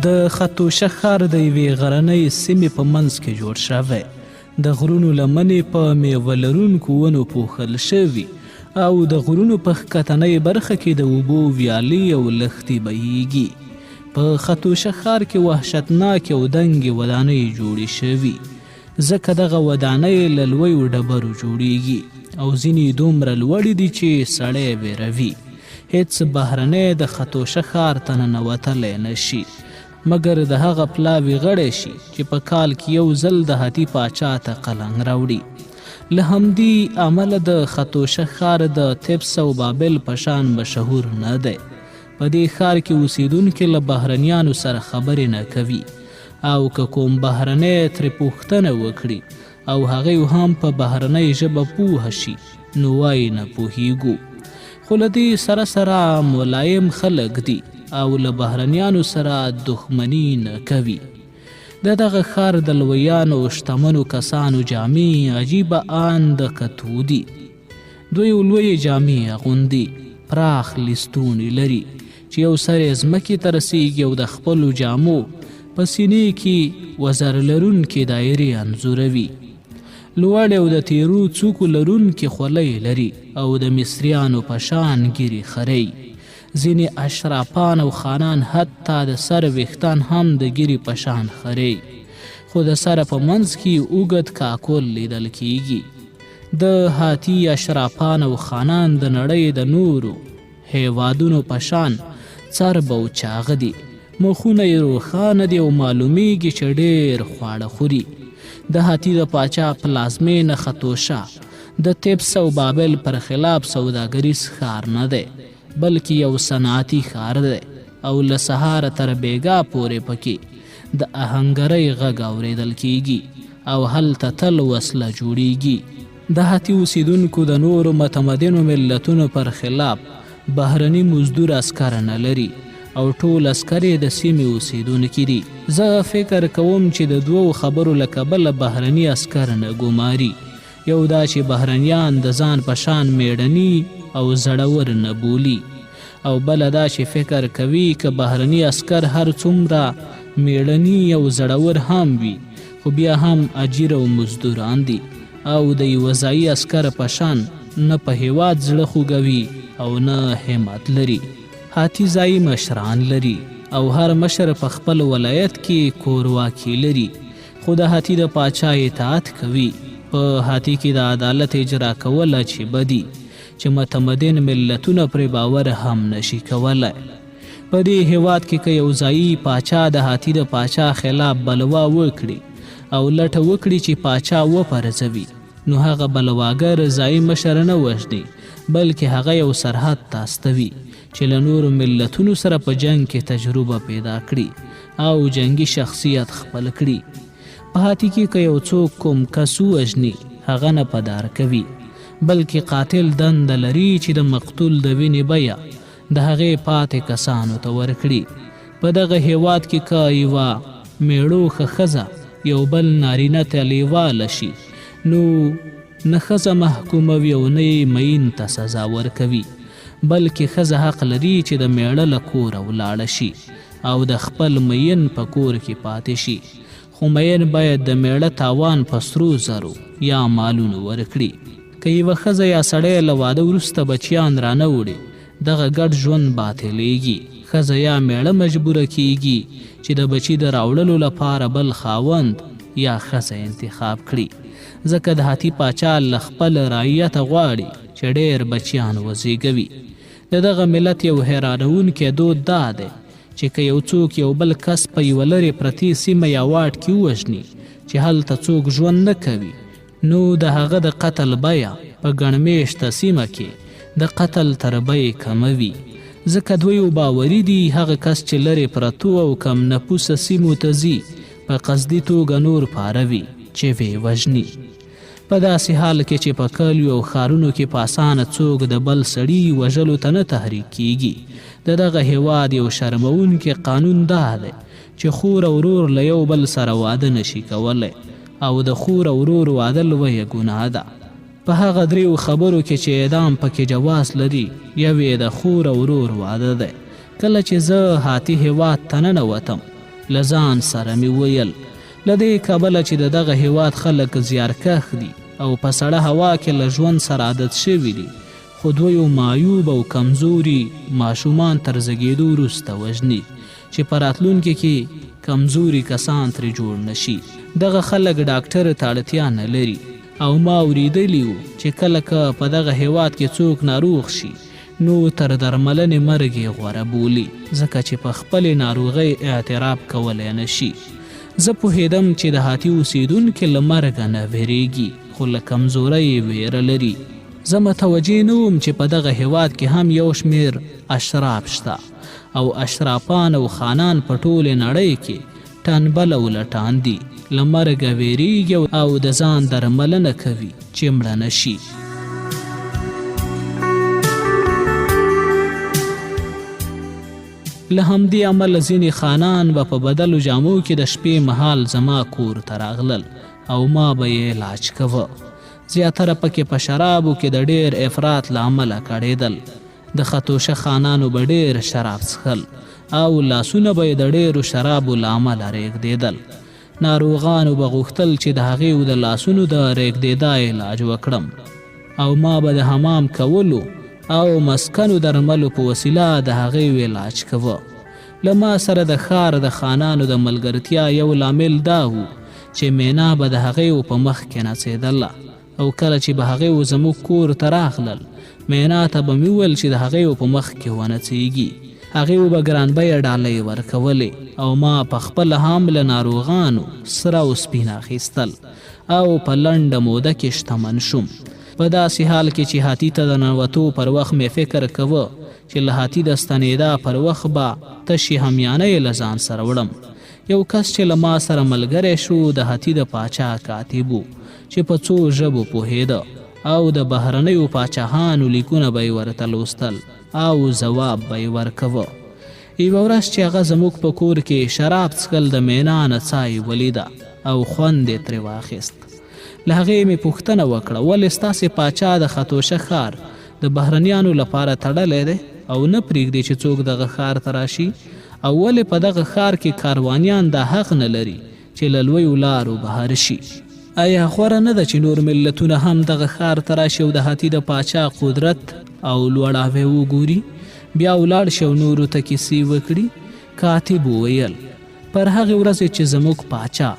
د خطوشه ښار د یوې غرنۍ سیمې په منځ کې جوړ شوی. د غرونو لمنې په میوه لرونکو ونو پوښل شوي او د غرونو په ښکتنۍ برخه کې د اوبو ویالې او لښتې بهیږي. په خطوشه ښار کې وحشتناکې او دنګې ودانۍ جوړې شوي، ځکه دغه ودانۍ له لویو ډبرو جوړیږي او ځینې دومره لوړې دي چې سړی ویروي. هیڅ بهرنی د خطوشه ښار ته ننوتلی نشي مګر د هغه پلاوي غړی شي چې په کال کې یو ځل د هاتي پاچا ته قلنګ راوړي. له همدې امله د خطوشه ښار د طبس او بابل په شان مشهور نه دی. په دې ښار کې اوسیدونکي له بهرنیانو سره خبرې نه کوي او که کوم بهرنی ترې پوښتنه وکړي او هغوی هم په بهرنۍ ژبه پوه شي نو وایي نه پوهیږو. خو له دې سره سره ملایم خلک دي او له بهرنیانو سره دښمني نه کوي. د دغه ښار د لویانو شتمنو کسانو جامې عجیبه آن د کتو دي. دوی لویې جامې اغوندي، پراخ لستوڼي لري چې یو سر یې ځمکې ته رسیږي او د خپلو جامو په سینې کې وزر لرونکې دایرې انځوروي. لوړې او د تیرو څوکو لرونکې خولۍ لري او د مصریانو په شان ګیرې خرۍ. ځینې اشرافان او خانان حتی د سر ویښتان هم د ګیرې په شان خرۍ، خو د سره په منځ کې اوږد کاکل لیدل کیږي. د هاتي اشرافان او خانان د نړۍ د نورو هیوادونو په شان څرب او چاغه دي. مخونه یې روښانه دي او معلومیږي چې ډېر خواړه خوري. د هاتي د پاچا پلازمینه خطوشه د طبس او بابل پر خلاف سوداګریز ښار نه دی بلکې یو صنعتي ښار دی او له سهاره تر بیګا پورې پکې د آهنګرۍ غږ اورېدل کیږي او هلته تل وسله جوړیږي. د هاتي اوسیدونکو د نورو متمدنو ملتونو پر خلاف بهرني مزدور عسکر نه لري او ټول عسکر یې د سیمې اوسیدونکي دي. زه فکر کوم چې د دوو خبرو له کبله بهرني عسکر نه ګماري. یو دا چې بهرنیان د ځان په شان میړني او زړور نه بولي، او بله دا چې فکر کوي که بهرني عسکر هر څومره میړني او زړور هم وي خو بیا هم اجیر او مزدوران دي او د یوه ځایي عسکر په شان نه په هیواد زړه خوږوي او نه همت لري. هاتي ځایي مشران لري او هر مشر په خپل ولایت کې کورواکي لري، خو د هاتي د پاچا اطاعت کوي. په هاتي کې د عدالت اجرا کول عجیبه دي چې متمدن ملتونه پرې باور هم نشي کولی. په دې هیواد کې که یو ځایي پاچا د هاتي د پاچا خلاف بلوا وکړي او لټه وکړي چې پاچا وپرځوي نو هغه بلواګر ځایي مشر نه وژني بلکې هغه یو سرحد ته استوي چې له نورو ملتونو سره په جنگ کې تجربه پیدا کړي او جنگي شخصیت خپل کړي. په هاتي کې که یو څوک کوم کس وژني هغه نه پدار کوي بلکې قاتل دنده لري چې د مقتول د وینې بیه د هغې پاتې کسانو ته ورکړي. په دغه هیواد کې که یوه میړوښه ښځه یو بل نارینه ته لیواله شي نو نه ښځه محکوموي او نه یې مین ته سزا ورکوي بلکې ښځه حق لري چې د میړه له کوره ولاړه شي او د خپل مین په کور کې پاتې شي، خو مین باید د میړه تاوان په سرو زرو یا مالونو ورکړي. که یوه ښځه یا سړی له واده وروسته بچیان رانه وړي دغه ګډ ژوند باطلیږي. ښځه یا میړه مجبوره کیږي چې د بچي د راوړلو لپاره بل خاوند یا ښځه انتخاب کړي، ځکه د هاتي پاچا له خپل رعیته غواړي چې ډېر بچیان وزیږوي. د دغه ملت یو حیرانوونکی دود دا دی چې که یو څوک یو بل کس په یوه لرې پرتې سیمه یا واټ کې ووژني چې هلته څوک ژوند نه کوي نو د هغه د قتل بیه په ګڼمېشته سیمه کې د قتل تر بیې کموي، ځکه دوی باوري دي هغه کس چې لرې پرتو او کم نفوسه سیمو ته ځي په قصدي توګه نور پاروي چې ویې وژني. په داسې حال کې چې په کلیو او ښارونو کې په اسانه څوک د بل سړي وژلو ته نه تحریک کیږي. د دغه هیواد یو شرموونکی قانون دا دی چې خور او ورور له یو بل سره واده نشي کولی او د خور او ورور واده لویه ګناه ده. په هغه دریو خبرو کې چې اعدام پکې جواز لري یو یې د خور او ورور واده دی. کله چې زه هاتي هیواد ته ننوتم له ځان سره مې ویل له دې کبله چې د دغه هیواد خلک زیارکښ دي او په سړه هوا کې له ژوند سره عادت شوي دي، خو دویو معیوب او کمزوري ماشومان تر زیږېدو وروسته وژني چې په راتلونکي کې کمزوري کسان ترې جوړ نشي. دغه خلک ډاکټر ته اړتیا نه لري او ما اورېدلي وو چې کله که په دغه هیواد کې څوک ناروغ شي نو تر درملنې مرګ یې غوره بولي، ځکه چې په خپلې ناروغۍ اعتراف کولی نه شي. زه پوهېدم چې د هاتي اوسېدونکي له مرګه نه ویرېږي، خو له کمزورۍ یې ویره لري. زه متوجه نه وم چې په دغه هیواد کې هم یو شمېر اشراف شته او اشرافان او خانان په ټولې نړۍ کې ټنبل او لټان دي، له مرګه ویرېږي او د ځان درملنه کوي چې مړه نه شي. له همدې امله ځینې خانان به په بدلو جامو کې د شپې مهال زما کور ته راغلل او ما به یې علاج کوه. زیاتره پکې په شرابو کې د ډېر افراط له امله کړېدل. د خطوشه خانانو به ډېر شراب څښل او لاسونه به یې د ډېرو شرابو له امله رېږدېدل. ناروغانو به غوښتل چې د هغې د لاسونو د رېږدېدا علاج وکړم او ما به د حمام کولو او مسکنو درملو په وسیله د هغې علاج کوه. له ما سره د ښار د خانانو د ملګرتیا یو لامل دا و چې مینا به د هغې په مخ کې نڅېدله او کله چې به هغې زموږ کور ته راغلل مینا ته به مې وویل چې د هغې په مخ کې ونڅېږي. هغې به ګرانبیه ډالۍ ورکولې او ما په خپله هم له ناروغانو سره او سپین اخیستل او په لنډه موده کې شتمن شوم. په داسې حال کې چې هاتي ته د ننوتو پر وخت مې فکر کوه چې له هاتي د ستنېدا پر وخت به تشې همیانۍ له ځان سره وړم. یو کس چې له ما سره ملګری شو د هاتي د پاچا کاتب و چې په څو ژبو پوهېده او د بهرنیو پاچاهانو لیکونه به یې ورته لوستل او ځواب به یې ورکوه. یوه ورځ چې هغه زموږ په کور کې شراب څښل د مینا نڅا یې ولیده او خوند یې ترې واخیست. له هغې مې پوښتنه وکړه ولې ستاسې پاچا د خطوشه ښار د بهرنیانو لپاره تړلی دی او نه پرېږدي چې څوک دغه ښار ته راشي، او ولې په دغه ښار کې کاروانیان دا حق نه لري چې له لویو لارو بهر شي؟ آیا غوره نه ده چې نور ملتونه هم دغه ښار ته راشي او د هاتي د پاچا قدرت او لوړاوی وګوري، بیا ولاړ شي او نورو ته کیسې وکړي؟ کاتب وویل پر هغې ورځې چې زموږ پاچا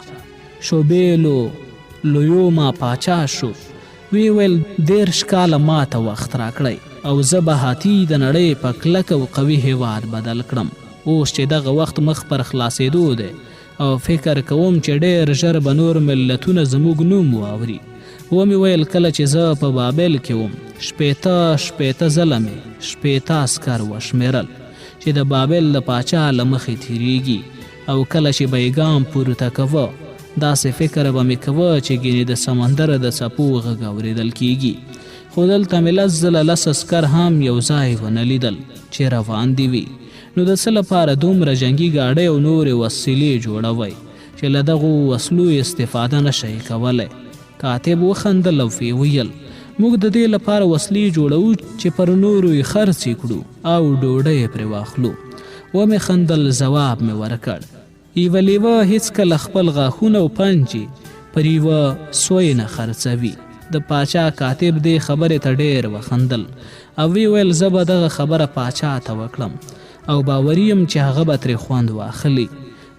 شوبیلو لویوما پاچا شو وی ویل 30 کاله ما ته وخت راکړی او زه به هاتي د نړۍ په کلک او قوي هیواد بدل کړم. اوس چې دغه وخت مخ پر خلاصېدو دی او فکر کوم چې ډېر ژر به نور ملتونه زموږ نوم واوري. ومې ویل کله چې زه په بابل کې وم 80 ځله مې 80 عسکر وشمېرل چې د بابل د پاچا له مخې تېرېږي او کله چې به یې ګام پورته کوه داسې فکر به مې کوه چې ګینې د سمندر د څپو غږ اورېدل کېږي. خو دلته مې 10 عسکر هم یو ځای ونه لیدل چې روان دي وي. نو د څه لپاره دومره جنګي ګاډۍ او نورې وسیلې جوړوئ چې له دغو وسلو استفاده نشئ کولی؟ کاتب وخندل او ویې ویل موږ د دې لپاره وسلې جوړوو چې پر نورو یې خرڅې کړو او ډوډۍ یې پرې واخلو. ومې خندل، ځواب مې ورکړ یوه لیوه هیڅکله خپل غاښونه او پنجې پر یوه سوی نه خرڅوي. د پاچا کاتب دې خبرې ته ډېر وخندل او وی ویل زه به دغه خبره پاچا ته وکړم او باوري یم چې هغه به ترې خوند واخلي.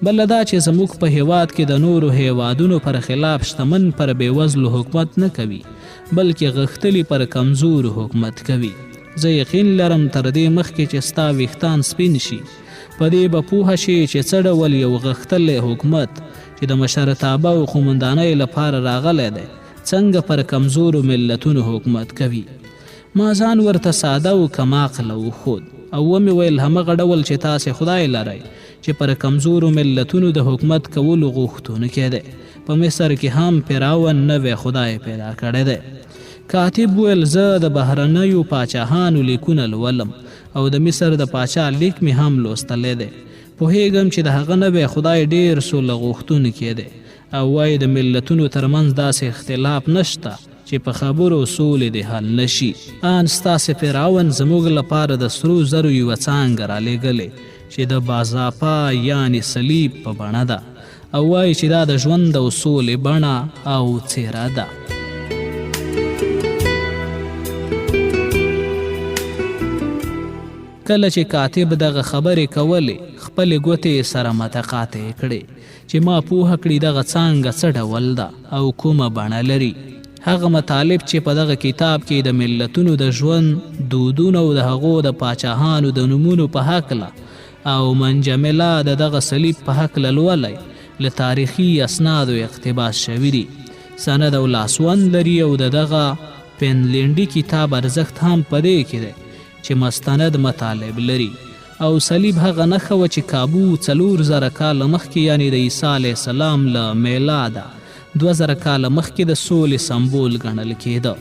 بله دا چې زموږ په هیواد کې د نورو هیوادونو پر خلاف شتمن پر بېوزلو حکومت نه کوي بلکې غښتلي پر کمزورو حکومت کوي. زه یقین لرم تر دې مخکې چې ستا ویښتان سپین شي په دې به پوهه شي چې څه ډول یو غښتلی حکومت چې د مشرتابه او قومندانۍ لپاره راغلی دی څنګه پر کمزورو ملتونو حکومت کوي. ما ځان ورته ساده او کم عقله وښود او ومې ویل همغه ډول چې تاسې خدای لرئ چې پر کمزورو ملتونو د حکومت کولو غوښتونکی دی. په مصر کې هم فرعون نوی خدای پیدا کړی دی. کاتب ویل زه د بهرنیو پاچاهانو لیکونه لولم او د مصر د پاچا لیک مې هم لوستلی دی. پوهیږم چې د هغه نوی خدای ډېر سوله غوښتونکی دی او وایي د ملتونو ترمنځ داسې اختلاف نشته چې په خبرو سولې د حل نشي. ان ستاسې فرعون زموږ لپاره د سرو زرو یوه څانګه رالیږلې چې د باضاپه یعنې صلیب په بڼه ده او وایي چې دا د ژوند او سولې بڼه او څیره ده. کله چې کاتب دغه خبرې کولې خپلې ګوتې سره متقاطع کړې چې ما پوهه کړي دغه څانګه څه ډول ده او کومه بڼه لري. هغه مطالب چې په دغه کتاب کې د ملتونو د ژوند دودونو او د هغو د پاچاهانو د نومونو په هکله او منجمله د دغه صلیب په هکله لولئ له تاریخي اسنادو اقتباس شوي دي. سند او لاسوند لري او د دغه پینلینډي کتاب ارزښت هم په دې کې دی چې مستند مطالب لري او صلیب هغه نښه وه چې کابو 4000 کاله مخکې یعنې د عیسی علیه السلام له میلاده 2000 کاله مخکې د سولې سمبول ګڼل کېده.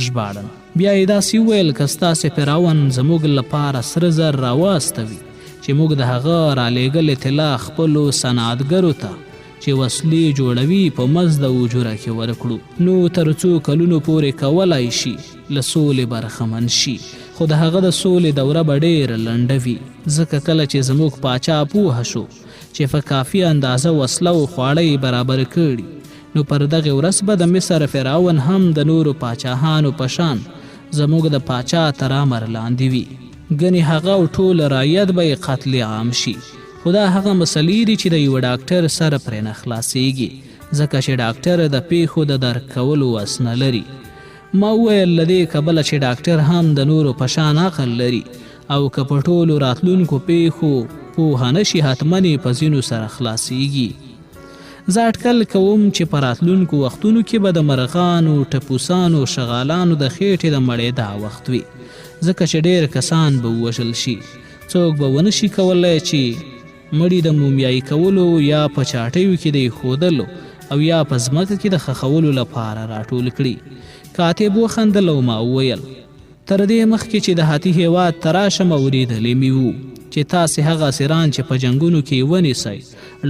ژباړن بیا یې داسې وویل که ستاسې فرعون زموږ لپاره سره زر راواستوي چې موږ د هغه رالیږلې طلا خپلو صنعتګرو ته چې وسلې جوړوي په مزد او اجوره کې ورکړو نو تر څو کلونو پورې کولی شي له سولې برخمن شي. خو د هغه د سولې دوره به ډېره لنډه وي ځکه کله چې زموږ پاچا پوهه شو چې په کافي اندازه وسله او خواړه برابر کړي نو پر دغه ورځ به د مصر فرعون هم د نورو پاچاهانو په شان زموږ د پاچا تر امر لاندې وي. ګنې هغه او ټول رعیت به یې قتل عام شي. خو دا هغه مسلې دي چې د یوه ډاکټر سره پرې نه خلاصیږي ځکه چې ډاکټر د پیښو د درک کولو وس نه لري. ما وویل له دې کبله چې ډاکټر هم د نورو په شان عقل لري او که په ټولو راتلونکو پیښو پوهه نشي حتما یې په ځینو سره خلاصیږي. زه اټکل کوم چې په راتلونکو وختونو کې به د مرغانو ټپوسانو شغالانو د خېټې د مړېدا وخت وي ځکه چې ډېر کسان به ووژل شي. څوک به ونه شي کولی چې مړي د مومیایي کولو یا په چاټیو کې د ایښودلو او یا په ځمکه کې د ښخولو لپاره راټول کړي. کاتب وخندل او ما وویل تر دې مخکې چې د هاتي هېواد ته راشم اورېدلی مې وو چې تاسې هغه اسیران چې په جنګونو کې ونیسئ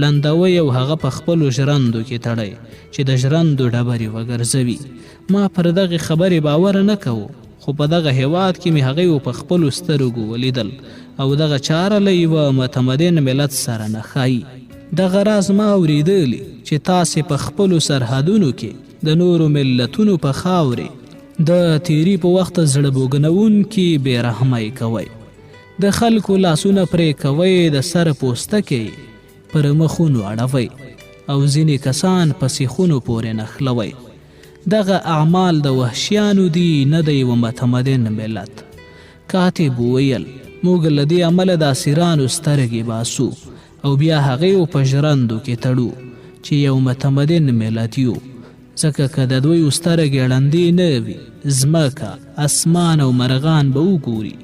لندوئ او هغه په خپلو ژرندو کې تړئ چې د ژرندو ډبرې وګرځوي. ما پر دغې خبرې باور نه کوو خو په دغه هېواد کې مې هغوی په خپلو سترګو ولیدل او دغه چاره له یوه متمدن ملت سره نه ښایي. دغه راز ما اورېدلی چې تاسې په خپلو سرحدونو کې د نورو ملتونو په خاورې د تیری په وخت زړه بوږنونکي بې رحمۍ کوئ، د خلکو لاسونه پرې کوئ، د سر پوستکې پر مخونو اړوئ او ځینې کسان په سیخونو پورې نښلوئ. دغه اعمال د وحشیانو دي نه د یوه متمدن ملت. کاتب وویل موږ له دې عمله د اسیرانو سترګې باسو او بیا هغې په ژرندو کې تړو چې یو متمدن ملت یو ځکه که د دوی سترګې ړندې نه وي ځمکه اسمان او مرغان به وګوري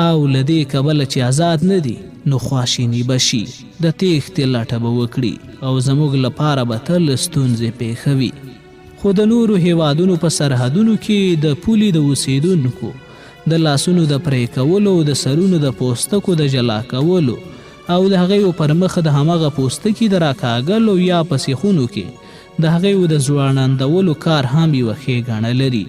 او له دې کبله چې آزاد نه دي نو خواشیني به شي، د تېښتې لټه به وکړي او زموږ لپاره به تل ستونزې پېښوي. خو د نورو هیوادونو په سرحدونو کې د پولې د اوسیدونکو د لاسونو د پرې کولو او د سرونو د پوستکو د جلا کولو او د هغې پر مخ د همغه پوستکي د راکاږلو یا په سیخونو کې د هغې د ځوانندولو کار هم یوه ښېګڼه لري.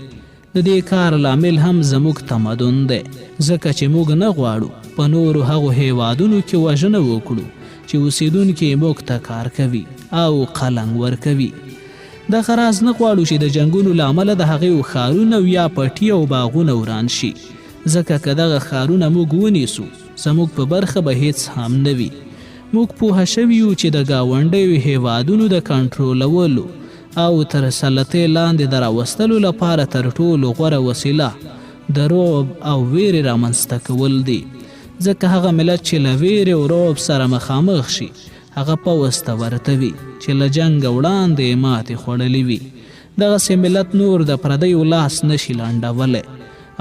د دې کار لامل هم زموږ تمدن دی ځکه چې موږ نه غواړو په نورو هغو هیوادونو کې وژنه وکړو چې اوسیدونکي موږ ته کار کوي او قلنګ ورکوي. دغه راز نه غواړو چې د جنګونو له امله د هغې ښارونه یا پټي او باغونه وران شي ځکه که دغه ښارونه موږ ونیسو زموږ په برخه به هیڅ هم نه وي. موږ پوهه شوي یو چې د ګاونډیو هیوادونو د کنټرولولو او تر سلطې لاندې د راوستلو لپاره تر ټولو غوره وسیله د رعب او ویرې رامنځته کول دي ځکه هغه ملت چې له ویرې او رعب سره مخامخ شي هغه پوځ ته ورته وي چې له جنګه وړاندې ماتې خوړلې وي. دغسې ملت نور د پردیو لاس نشي لنډولی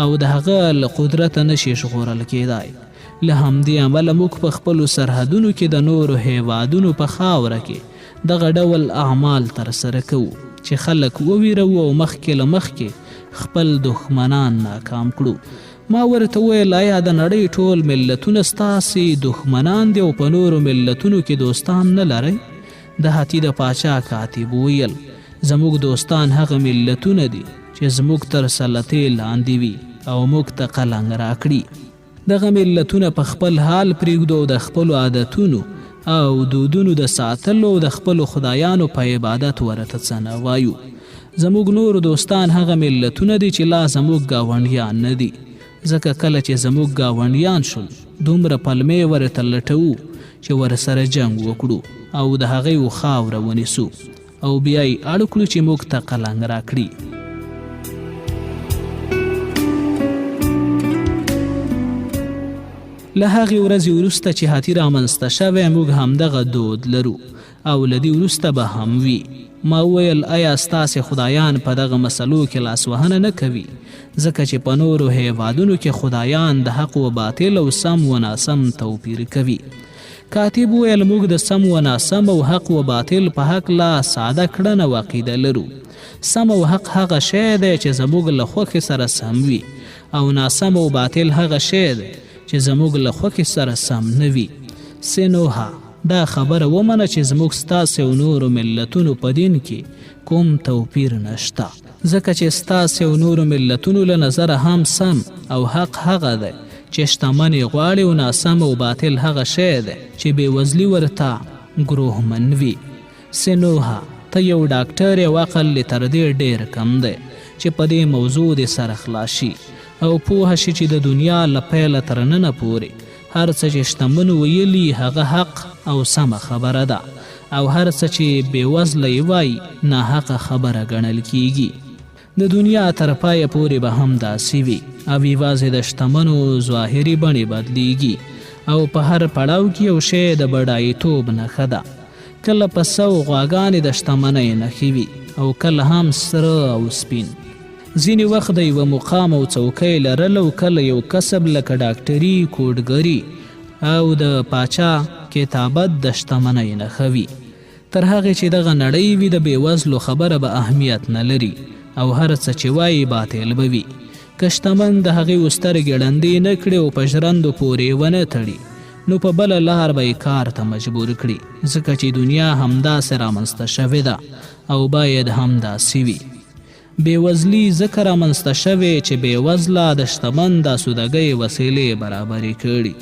او د هغه له قدرته نشي ژغورل کېدای. له همدې امله موږ په خپلو سرحدونو کې د نورو هیوادونو په خاوره کې دغه ډول اعمال ترسره کوو چې خلک وویروو او مخکې له مخکې خپل دښمنان ناکام کړو. ما ورته وویل آیا د نړۍ ټول ملتونه ستاسې دښمنان دي او په نورو ملتونو کې دوستان نه لرئ؟ د هاتي د پاچا کاتب وویل زموږ دوستان هغه ملتونه دي چې زموږ تر سلطې لاندې وي او موږ ته قلنګ راکړي. دغه ملتونه په خپل حال پرېږدو او د خپلو عادتونو او دودونو د ساتلو او د خپلو خدایانو په عبادت ورته څه نه وایو. زموږ نور دوستان هغه ملتونه دي چې لا زموږ ګاونډیان نه دي، ځکه کله چې زموږ ګاونډیان شول دومره پلمې ورته لټوو چې ورسره جنګ وکړو او د هغې خاوره ونیسو او بیا یې اړ کړو چې موږ ته قلنګ راکړي. له هغې ورځې وروسته چې هاتي رامنځته شوی موږ همدغه دود لرو او له دې وروسته به هم وي. ما وویل ایا ستاسې خدایان په دغه مسلو کې لاسوهنه نه کوي؟ ځکه چې په نورو هیوادونو کې خدایان د حق و باطل او سم و ناسم توپیر کوي. کاتب ویل موږ د سم و ناسم او حق و باطل په حق لا ساده کړنه و عقیده لرو. سم او حق هغه شی دی چې زموږ له خوښې سره سم وي او ناسم او باطل هغه شی دی چې زموږ له خوښې سره سم نه وي. سینوها دا خبره ومنه چې زموږ ستاسې او نورو ملتونو په دین کې کوم توپیر نشته، ځکه چې ستاسې او نورو ملتونو له نظره هم سم او حق هغه دی چې شتمني غواړي او ناسم او باطل هغه شی دی چې بېوزلي ورته ګروهمن وي. سینوها ته یو ډاکټر یې او عقل یې تر دې ډېر کم دی چې په دې موضوع دې سره خلاص شي او پوه شي چې د دنیا له پیله تر ننه پورې هر څه چې شتمن ویلي هغه حق او سمه خبره ده او هر څه چې بېوزله یې وایي ناحقه خبره ګڼل کیږي. د دنیا تر پایه پورې به هم داسې وي او یوازې د شتمنو ظاهري بڼې بدلیږي او په هر پړاو کې یو شی د بډایتوب نښه ده. کله پسه او غواګانې د شتمنۍ نښې وي او کله هم سره او سپین. ځینې وخت د یوه مقام او څوکۍ لرل او کله یو کسب لکه ډاکټري، کوډګري او د پاچا کتابت د شتمنۍ نښه وي. تر هغې چې دغه نړۍ وي د بېوزلو خبره به اهمیت نه لري او هر څه چې وایي باطل به وي. که شتمن د هغې سترګې ړندې نه کړي او په ژرندو پورې ونه تړي نو په بله لار به یې کار ته مجبور کړي، ځکه چې دنیا همداسې رامنځته شوې ده او باید همداسې وي. بېوزلي ځکه رامنځته شوې چې بېوزله د شتمن د سوداګۍ وسیلې برابرې کړي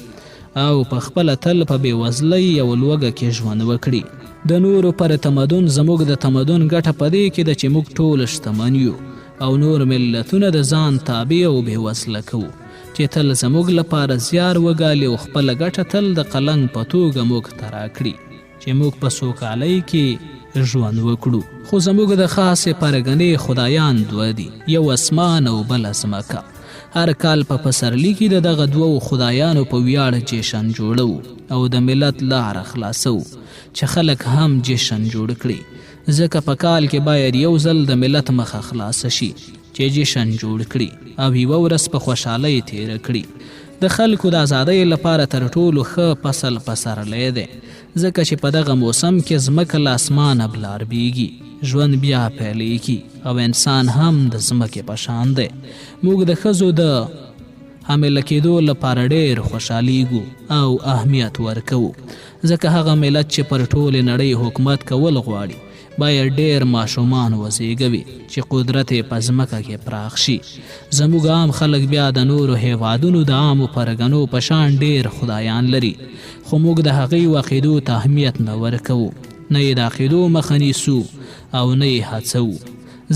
او په خپله تل په بېوزلۍ او لوږه کې ژوند وکړي. د نورو پر تمدن زموږ د تمدن ګټه په دې کې ده چې موږ ټول شتمن یو او نور ملتونه د ځان تابع او بېوزله کوو چې تل زموږ لپاره زیار وګالي او خپله ګټه تل د قلنګ په توګه موږ ته راکړي چې موږ په سوکالۍ کې ژوند وکړو. خو زموږ د خاصې پرګنې خدایان دوه دي، یو اسمان او بل ځمکه. هر کال په پسرلي کې د دغه دوو خدایانو په ویاړ جشن جوړو او د ملت لاره خلاصو چې خلک هم جشن جوړ کړي، ځکه په کال کې باید یو ځل د ملت مخه خلاص شي چې جشن جوړ کړي او یوه ورځ په خوشحالۍ تیره کړي. د خلکو د ازادۍ لپاره تر ټولو ښه فصل پسرلی دی، ځکه چې په دغه موسم کې ځمکه له اسمانه بلاړبیږي، ژوند بیا پیلیږي او انسان هم د ځمکې په شان دی. موږ د ښځو د حامله کېدو لپاره ډېر خوشحالیږو او اهمیت ورکوو، ځکه هغه ملت چې پر ټولې نړۍ حکومت کول غواړي باید ډېر ماشومان وزیږوي چې قدرت یې په ځمکه کې پراخ شي. زموږ عام خلک بیا د نورو هیوادونو د عامو پرګنو په شان ډېر خدایان لري، خو موږ د هغې عقیدو ته اهمیت نه ورکوو، نه یې د عقیدو مخه نیسو او نه یې هڅوو،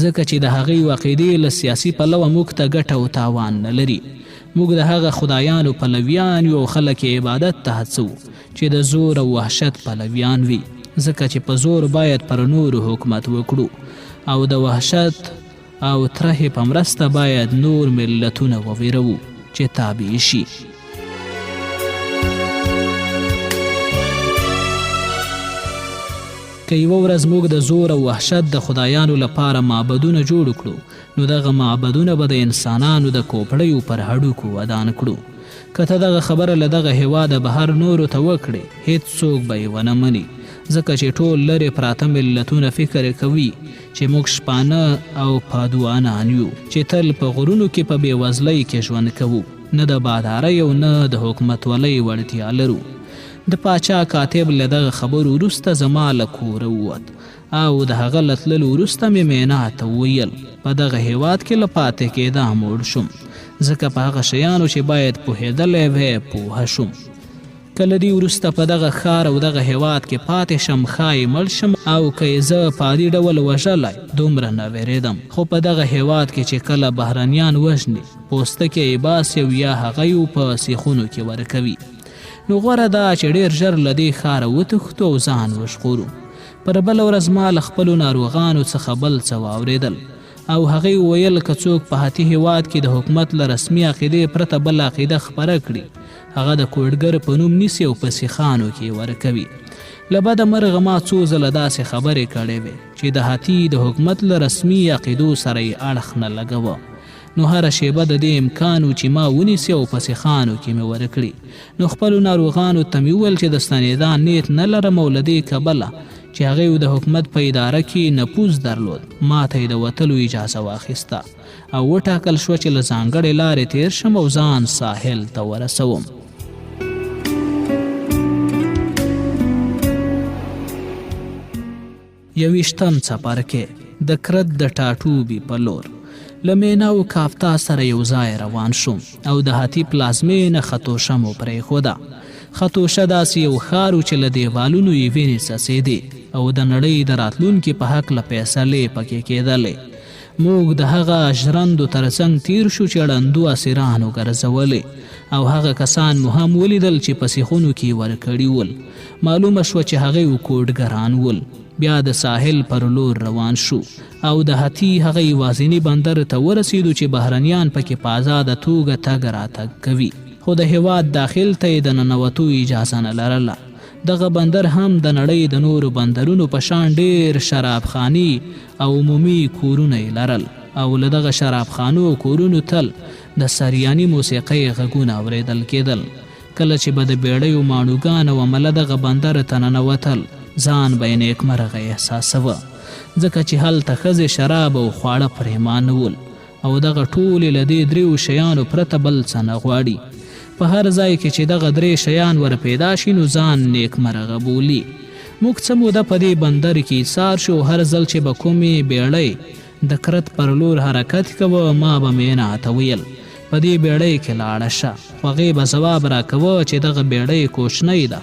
ځکه چې د هغې عقیدې له سیاسي پلوه موږ ته ګټه او تاوان نه لري. موږ د هغه خدایانو پلویان یو او خلک یې عبادت ته هڅوو چې د زور او وحشت پلویان وي، ځکه چې په زور باید پر نورو حکومت وکړو او د وحشت او ترهې په مرسته باید نور ملتونه وویروو چې تابع شي. که یوه ورځ موږ د زور او وحشت د خدایانو لپاره معبدونه جوړ کړو نو دغه معبدونه به د انسانانو د کوپړیو پر هډوکو ودان کړو. که ته دغه خبره له دغه هېواده بهر نورو ته وکړې هېڅوک به یې ونه مني، ځکه چې ټول لرې پراته ملتونه فکر کوي چې موږ شپانه او پادوانان یو چې تل په غرونو کې په بېوزلۍ کې ژوند کوو، نه د بادارۍ او نه د حکومتولۍ وړتیا لرو. د پاچا کاتب له دغه خبرو وروسته زما له کوره ووت او د هغه له تللو وروسته مې مینا ته وویل په دغه هېواد کې له پاتې کېدا موړ شوم، ځکه په هغه شیانو چې باید پوهېدلی وی پوهه شوم. کله دې وروسته په دغه ښار او دغه هیواد کې پاتې شم ښایي مړ شم او که یې زه په عادي ډول وژلی دومره نه ویرېدم. خو په دغه هیواد کې چې کله بهرنیان وژني پوستکی یې باسي او یا هغه یې په سیخونو کې ورکوي. نو غوره ده چې ډېر ژر له دې ښاره وتښتو او ځان وژغورو. پر بله ورځ ما له خپلو ناروغانو څخه بل څه واورېدل او هغوی ویل که څوک په حتی هیواد کې د حکومت له رسمي عقیدې پرته بل عقیده خپره کړي هغه د کوډګر په نوم نیسي او په سیخانو کې ورکوي. له بده مرغه ما څو ځله داسې خبرې کړې وې چې د حتی د حکومت له رسمي عقیدو سره یې اړخ نه لګوه. نو هره شیبه د دې امکان و چې ما ونیسي او په سیخانو کې مې ورکړي. نو خپلو ناروغانو ته مې وویل چې د ستنېدا نیت نه لرم او له دې کبله چې هغې د حکومت په اداره کې نفوذ درلود ما ته یې د وتلو اجازه واخیسته او وټاکل شوه چې له ځانګړې لارې تیر شم او ځان ساحل ته ورسوم. یویشتم څپرکی د کرت د ټاټوبي په لور. له مینا او کافتا سره یو ځای روان شوم او د هاتي پلازمینه خطوشه مو پرېښوده. خطوشه داسې یو ښار و چې له دیوالونو یې وینې څڅېدې او د نړۍ د راتلونکي په هکله فیصلې پکې کېدلې. موږ د هغه ژرندو تر څنګ تیر شو چې ړندو اسیرانو ګرځولې او هغه کسان مو هم ولیدل چې په سیخونو کې ورکړي ول. معلومه شوه چې هغوی کوډګران ول. بیا د ساحل پر لور روان شو او د هتی هغه یوازیني بندر ته ورسېدو چې بهرنیان پکې په آزاده توګه تګ راتګ کوي خو د هیواد داخل ته یې د ننوتو اجازه نه لرله. دغه بندر هم د نړۍ د نورو بندرونو په شان ډېر شرابخانې او عمومي کورونه یې لرل او له دغه شرابخانو او کورونو تل د سریاني موسیقۍ غږونه اورېدل کېدل. کله چې به د بیړیو ماڼوګان او عمله دغه بندر ته ننوتل ځان به یې نیکمرغه احساسوه ځکه چې هلته ښځې شراب او خواړه پرېمانه ول او دغه ټولې له دې دریو شیانو پرته بل څه نه غواړي. په هر ځای کې چې دغه درې شیان ور پیدا شي نو ځان نیکمرغه بولي. موږ څه موده په دې بندر کې ایسار شو. هر ځل چې به کومې بیړۍ د کرت پر لور حرکت کوه ما به مینا ته ویل په دې بیړۍ کې لاړه شه. خو هغې به ځواب راکوه چې دغه بیړۍ کوچنۍ ده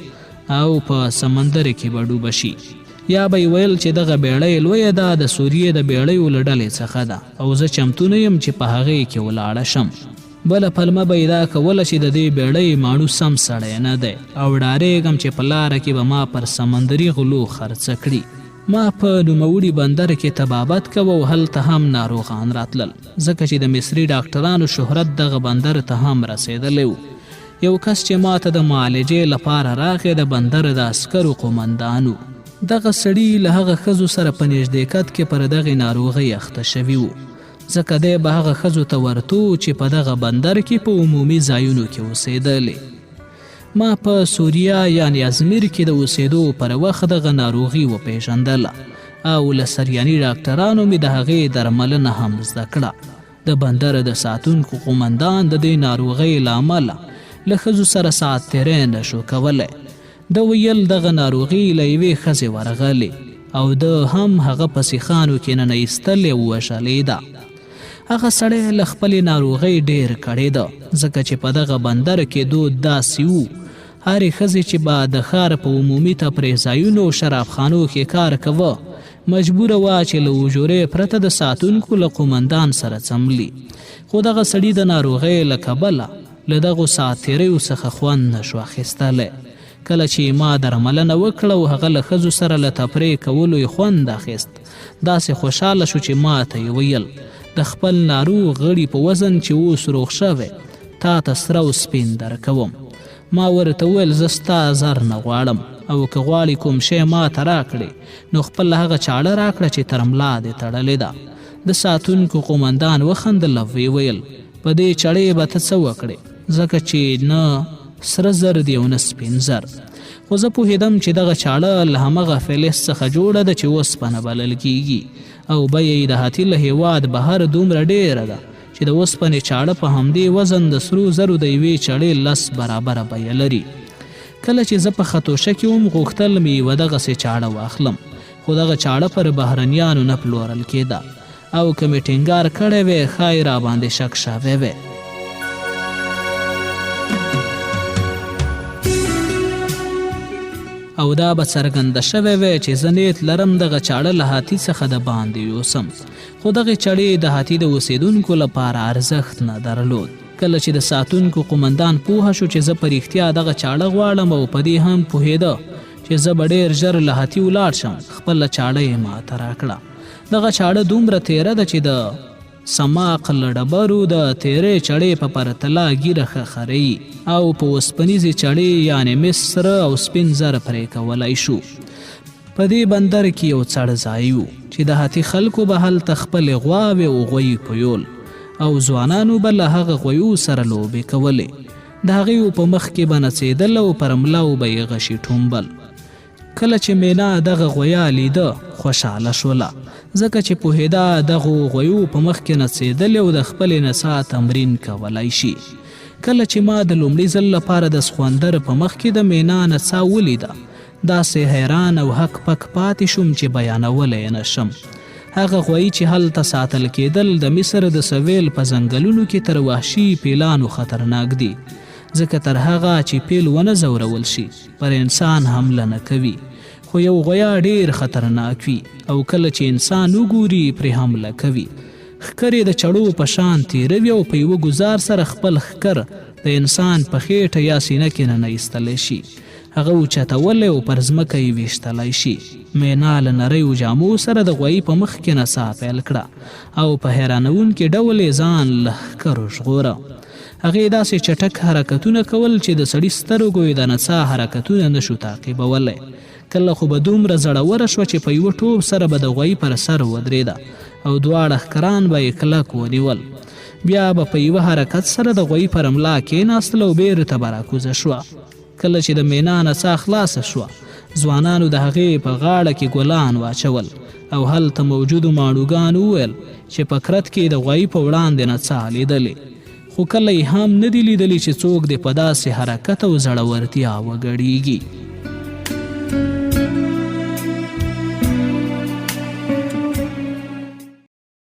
او په سمندر کې به ډوبه شي. یا به یې ویل چې دغه بیړۍ لویه ده د سوریې د بیړیو له ډلې څخه ده او زه چمتو نه یم چې په هغې کې ولاړه شم. بله پلمه به یې دا کوله چې د دې بیړۍ ماڼو سم سړی نه دی او ډارېږم چې په لاره کې به ما پر سمندري غلو خرڅه کړي. ما په نوموړي بندر کې طبابت کوه او هلته هم ناروغان راتلل ځکه چې د مصري ډاکټرانو شهرت دغه بندر ته هم رسېدلی و. یو کس چې ما ته د معالجې لپاره راغی د بندر د عسکرو قومندانو. دغه سړي له هغه ښځو سره په نږدېکت کې پر دغې ناروغۍ اخته شوي وو ځکه دی به هغه ښځو ته ورتو چې په دغه بندر کې په عمومي ځایونو کې اوسېدلې. ما په سوریا یعنې ازمیر کې د اوسېدو پر وخت دغه ناروغي وپېژندله او له سریاني ډاکټرانو مې د هغې درملنه هم زده کړه. د بندر د ساتونکو قومندان د دې ناروغۍ له امله له ښځو سره ساعت تېری نه شو کولی. د ویل دغه ناروغي له یوې ښځې ورغلې او د هم هغه په سیخانو کې ننه ایستلې او وژلېده. هغه سړی له خپلې ناروغۍ ډېر کړېده ځکه چې په دغه بندر کې دود داسې وو هرې ښځې چې به د ښار په عمومي تفریح ځایونو او شرابخانو کې کار کوه مجبوره وه چې له اجورې پرته د ساتونکو له قومندان سره څملي. خو دغه سړي د ناروغۍ له کبله له دغو ساعت تېریو څخه خوند نه شو اخیستلی. کله چې ما درملنه وکړه او هغه له ښځو سره له تفریح کولو یې خوند اخیست داسې خوشحاله شو چې ما ته یې ویل د خپل ناروغ غړي په وزن چې اوس روغ شوی تا ته سره او سپین درکوم. ما ورته وویل زه ستا زر نه غواړم او که غواړې کوم شی ما ته راکړې نو خپل هغه چاړه راکړه چې تر ملا دې تړلې ده. د ساتونکو قومندان وخندل او ویې ویل په دې چړې به ته څه وکړې ځکه چې نه سره زر دی او نه سپین زر. خو زه پوهېدم چې دغه چاړه له همغه فلز څخه جوړه ده چې اوسپنه بلل کېږي او بیه یې د هاتي له هېواد بهر دومره ډېره ده چې د اوسپنې چاړه په همدې وزن د سرو زرو د یوې چړې 10 برابره بیه لري. کله چې زه په خطوشه کې وم غوښتل مې یوه دغسې چاړه واخلم خو دغه چاړه پر بهرنیانو نه پلورل کېده او که مې ټینګار کړی وی ښایي راباندې شک شوی وی. او دا به څرګنده شوی وی چې زه نیت لرم دغه چاړه له هاتي څخه د باندې یوسم، خو دغې چړې د هاتي د اوسېدونکو لپاره ارزښت نه درلود. کله چې د ساتونکو قمندان پوهه شو چې زه په رښتیا دغه چاړه غواړم او په دې هم پوهېده چې زه به ډېر ژر له هاتي ولاړ شم، خپله چاړه یې ماته راکړه. دغه چاړه دومره تیره ده چې د سماق له ډبرو د تیرې چړې په پرتله ګیره خري او په اوسپنیزې چړې یعنې مس سره او سپین زر پرې کولی شو. په دې بندر کې یو څړځای و چې د هاتي خلکو به هلته خپلې غواوې او غویې پویول او ځوانانو به له هغه غویو سره لوبې کولې. د هغې په مخ کې به نڅېدل او پر ملاو به یې غشي ټومبل. کله چې مینا دغه غویا لیده خوشحاله شوله، ځکه چې پوهېده دغو غویو په مخ کې نڅېدل او د خپلې نڅا تمرین کولی شي. کله چې ما د لومړي ځل لپاره د سخوندر په مخ کې د مینا نڅا ولیده، داسې حیران او حق پک پاتې شوم چې بیانولی یې نشم. هغه غویي چې هلته ساتل کېدل د مصر د سویل په ځنګلونو کې تر وحشي پیلانو خطرناک دي، ځکه تر هغه چې پیل ونه ځورول شي پر انسان حمله نه کوي، خو یو غویا ډیر خطرناک وي او کله چې انسان وګوري پرې حمله کوي. ښکر یې د چړو په شان تیروي او په یوه ګزار سره خپل ښکر د انسان په خېټه یا سینه کې ننایستلی شي، هغه اوچتولی او پر ځمکه یې ویشتلی شي. مینا له نریو جامو سره د غویي په مخ کې نڅا پیل کړه او په حیرانونکي ډول یې ځان له ښکرو ژغوره. هغې داسې چټک حرکتونه کول چې د سړي سترګو یې د نڅا حرکتونه نشو تعقیبولی. کله خو به دومره زړوره شوه چې په یوه ټوپ سره به د غویي پر سر ودرېده او دواړه ښکران به یې کلک ونیول. بیا به په یوه حرکت سره د غویي پر ملا کېناستل او بیرته به راکوزه شوه. کله چې د مینا نڅا خلاصه شوه، ځوانانو د هغې په غاړه کې ګلان واچول او هلته موجودو ماڼوګانو وویل چې په کرت کې د غویي په وړاندې نڅا لیدلې، خو کله یې هم نه دي لیدلي چې څوک دې په داسې حرکت او زړورتیا وګډېږي.